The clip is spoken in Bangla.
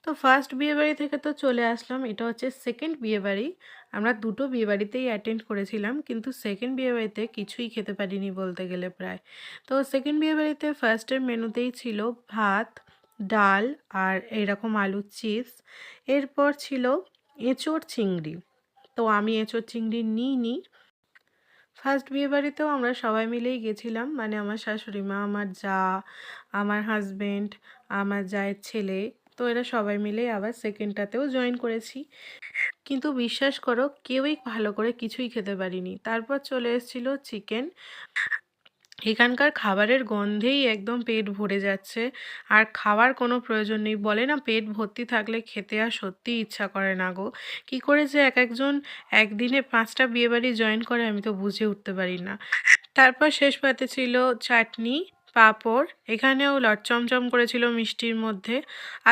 তো ফার্স্ট বিয়েবাড়ি থেকে তো চলে আসলাম। এটা হচ্ছে সেকেন্ড বিয়েবাড়ি। আমরা দুটো বিয়েবাড়িতেই অ্যাটেন্ড করেছিলাম। কিন্তু সেকেন্ড বিয়েবাড়িতে কিছুই খেতে পারিনি বলতে গেলে প্রায়। তো সেকেন্ড বিয়েবাড়িতে ফার্স্টের মেনুতেই ছিল ভাত, ডাল আর এরকম আলুর চিপস। এরপর ছিল এঁচোড় চিংড়ি। তো আমি এঁচোড় চিংড়ি নিইনি। ফার্স্ট বিয়েবাড়িতেও আমরা সবাই মিলেই গেছিলাম। মানে আমার শাশুড়ি মা, আমার জা, আমার হাসব্যান্ড, আমার জায়ের ছেলে। তো এরা সবাই মিলেই আবার সেকেন্ডটাতেও জয়েন করেছি। কিন্তু বিশ্বাস করো কেউই ভালো করে কিছুই খেতে পারিনি। তারপর চলে এসেছিল চিকেন। এখানকার খাবারের গন্ধেই একদম পেট ভরে যাচ্ছে। আর খাওয়ার কোনো প্রয়োজন নেই। বলে না পেট ভর্তি থাকলে খেতে আর সত্যিই ইচ্ছা করে না গো। কী করে যে একেকজন একদিনে ৫ টা বিয়েবাড়ি জয়েন করে আমি তো বুঝে উঠতে পারি না। তারপর শেষ পাতে ছিল চাটনি, পাঁপড়। এখানেও লটচমচম করেছিল মিষ্টির মধ্যে। আর